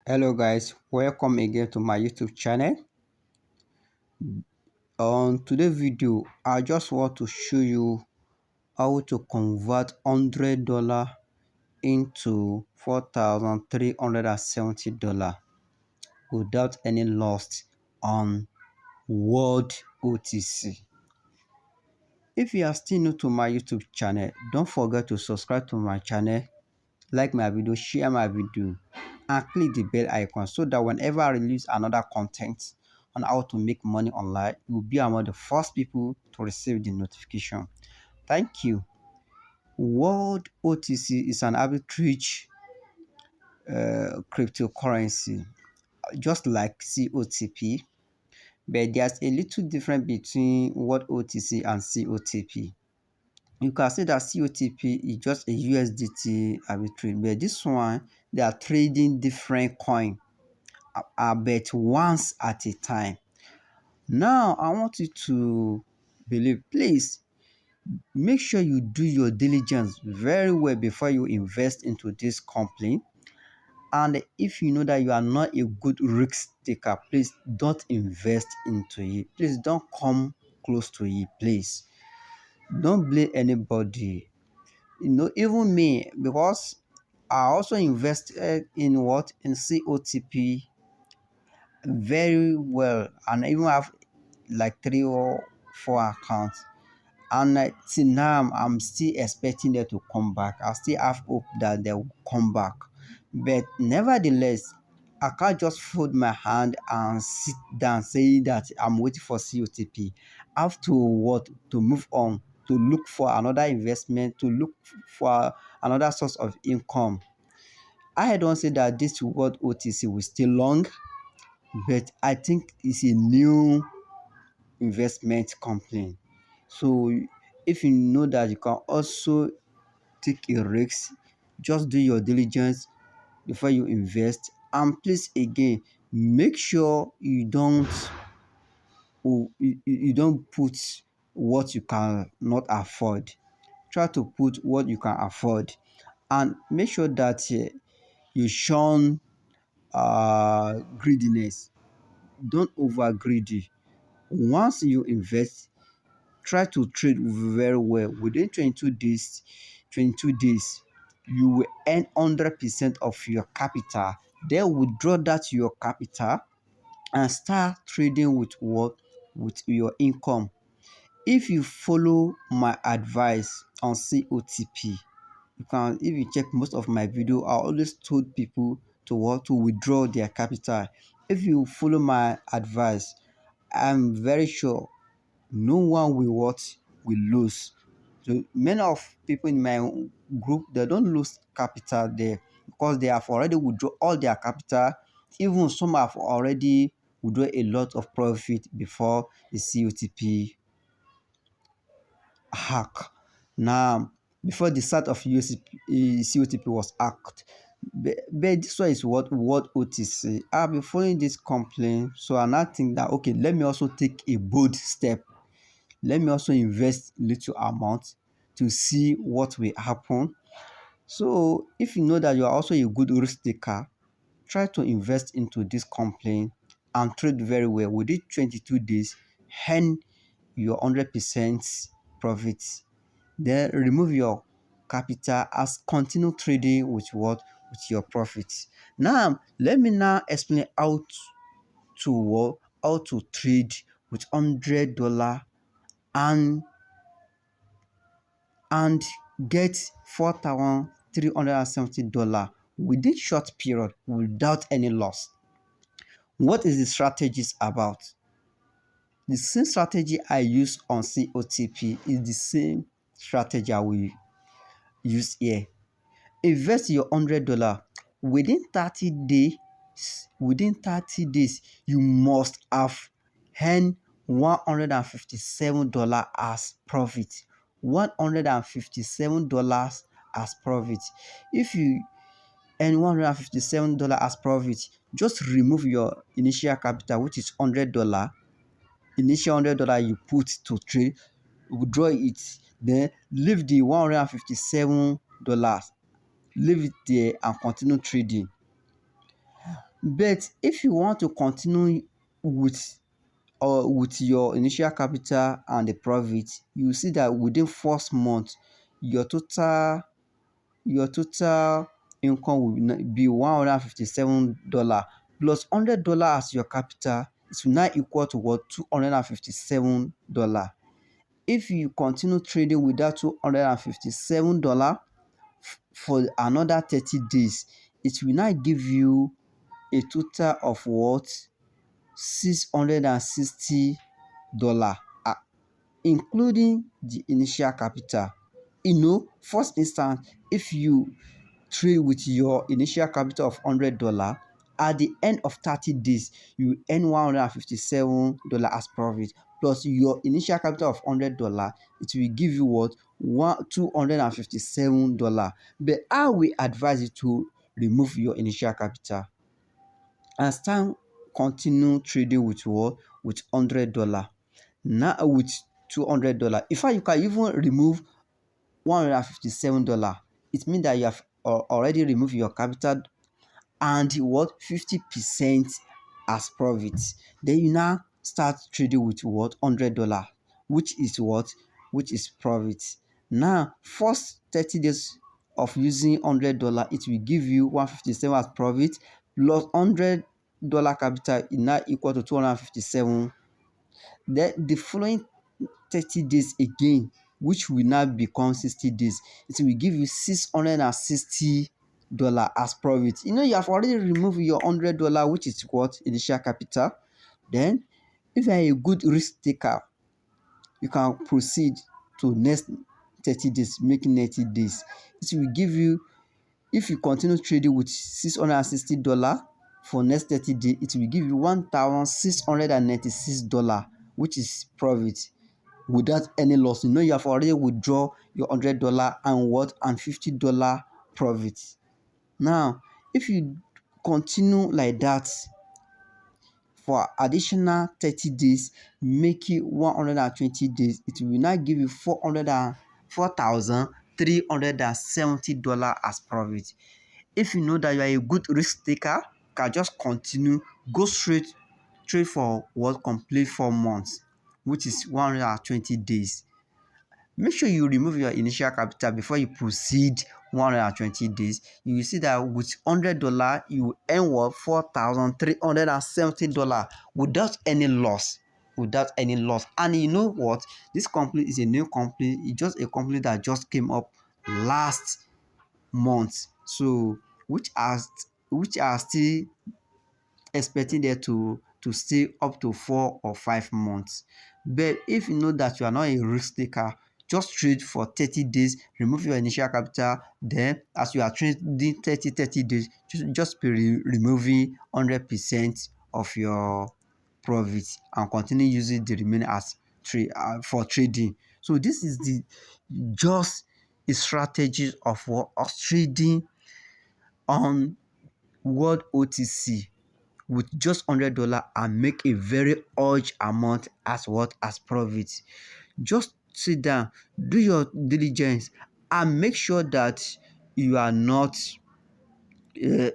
Hello guys, welcome again to my YouTube channel. On today's video, I just want to show you how to convert $100 into $4,370 without any loss on World OTC. If you are still new to my YouTube channel, don't forget to subscribe to my channel, like my video, share my video, and click the bell icon so that whenever I release another content on how to make money online, you will be among the first people to receive the notification. Thank you. World OTC is an arbitrage cryptocurrency, just like COTP, but there's a little difference between World OTC and COTP. You can say that COTP is just a USDT arbitrage, but this one, they are trading different coin, but once at a time. Now, I want you to believe, please make sure you do your diligence very well before you invest into this company. And if you know that you are not a good risk taker, please don't invest into it. Please don't come close to it, please. Don't blame anybody. Even me, because I also invested in COTP very well, and I even have like 3 or 4 accounts. And till now, I'm still expecting them to come back. I still have hope that they will come back. But nevertheless, I can't just fold my hand and sit down saying that I'm waiting for COTP. I have to move on, to look for another investment, to look for another source of income. I don't say that this World OTC will stay long, but I think it's a new investment company. So if you know that you can also take a risk, just do your diligence before you invest. And please again, make sure you don't put what you cannot afford. Try to put what you can afford, and make sure that you shun greediness. Don't over greedy. Once you invest, try to trade very well. Within 22 days, you will earn 100% of your capital. Then withdraw that your capital and start trading with what? With your income. If you follow my advice on COTP, if you check most of my video, I always told people to withdraw their capital. If you follow my advice, I'm very sure no one will lose. So many of people in my group, they don't lose capital there because they have already withdrawn all their capital. Even some have already withdrawn a lot of profit before the COTP hack. Now, before the start of COTP was hacked. But this one is what OTC. I've been following this complaint, so I now think that okay, let me also take a bold step. Let me also invest little amount to see what will happen. So if you know that you are also a good risk taker, try to invest into this company and trade very well. Within 22 days, earn your 100% profit. Then remove your capital as continue trading with what? With your profits. Now, let me now explain how to trade with $100 and and get $4,370 within short period without any loss. What is the strategies about? The same strategy I use on COTP is the same strategy I will use here. Invest your $100 within 30 days. Within 30 days, you must have earned $157 as profit. $157 as profit. If you earn $157 as profit, just remove your initial capital, which is $100. Initial $100 you put to trade, withdraw it, then leave the $157, leave it there and continue trading. But if you want to continue with with your initial capital and the profit, you see that within first month your total your total income will be $157 plus $100 as your capital. It will now equal to what? $257. If you continue trading with that $257 for another 30 days, it will now give you a total of what? $660, including the initial capital. First instance, if you trade with your initial capital of $100, at the end of 30 days, you earn $157 as profit, plus your initial capital of $100, it will give you what? $257. But I will advise you to remove your initial capital and start continue trading with what? With $100. Now with $200. In fact, you can even remove $157. It means that you have already removed your capital and what? 50% as profit. Then you now start trading with what? $100, which is what? Which is profit. Now, first 30 days of using $100, it will give you 157 as profit plus $100 capital is now equal to 257. Then the following 30 days again, which will now become 60 days, it will give you $660 as profit. You have already removed your $100, which is what? Initial capital. Then, if you are a good risk taker, you can proceed to next 30 days, making 90 days. It will give you, if you continue trading with $660 for next 30 days, it will give you $1,696, which is profit without any loss. You have already withdraw your $100 and what? And $50 profit. Now, if you continue like that for additional 30 days, make it 120 days, it will now give you $4,370 as profit. If you know that you are a good risk taker, you can just continue, go straight trade for what? Complete 4 months, which is 120 days. Make sure you remove your initial capital before you proceed 120 days. You will see that with $100, you earn what? $4,370 without any loss. Without any loss. And you know what? This company is a new company. It's just a company that just came up last month. So which are still expecting there to stay up to 4 or 5 months. But if you know that you are not a risk taker, just trade for 30 days, remove your initial capital. Then as you are trading 30 days, just be removing 100% of your profit and continue using the remaining as trade for trading. So this is the just a strategy of what us trading on World OTC with just $100 and make a very large amount as what? As profit. Just sit down, do your diligence, and make sure that you are not you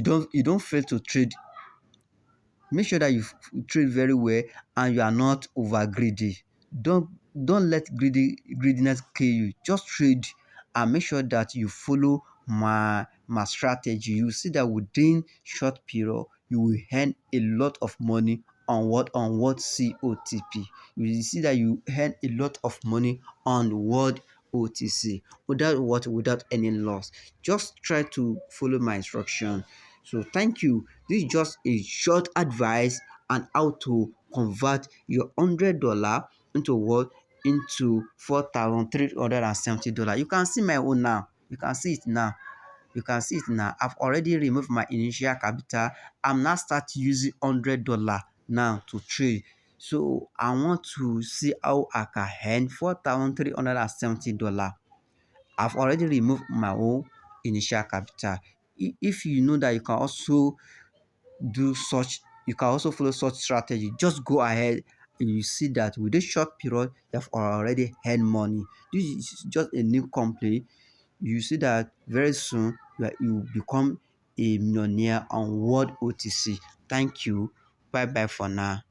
don't fail to trade. Make sure that you trade very well and you are not over greedy. Don't let greediness kill you. Just trade and make sure that you follow my strategy. You see that within short period you will earn a lot of money on what? Cotp. You will see that you earn a lot of money on World OTC without any loss. Just try to follow my instruction. So thank you. This is just a short advice on how to convert your $100 into what? Into $4,370. You can see my own now. You can see it now. You can see it now. I've already removed my initial capital. I'm now start using $100 now to trade. So I want to see how I can earn $4,370. I've already removed my own initial capital. If you know that you can also do such, you can also follow such strategy, just go ahead and you see that with this short period you have already earned money. This is just a new company. You see that very soon you become a millionaire on World OTC. Thank you. Bye bye for now.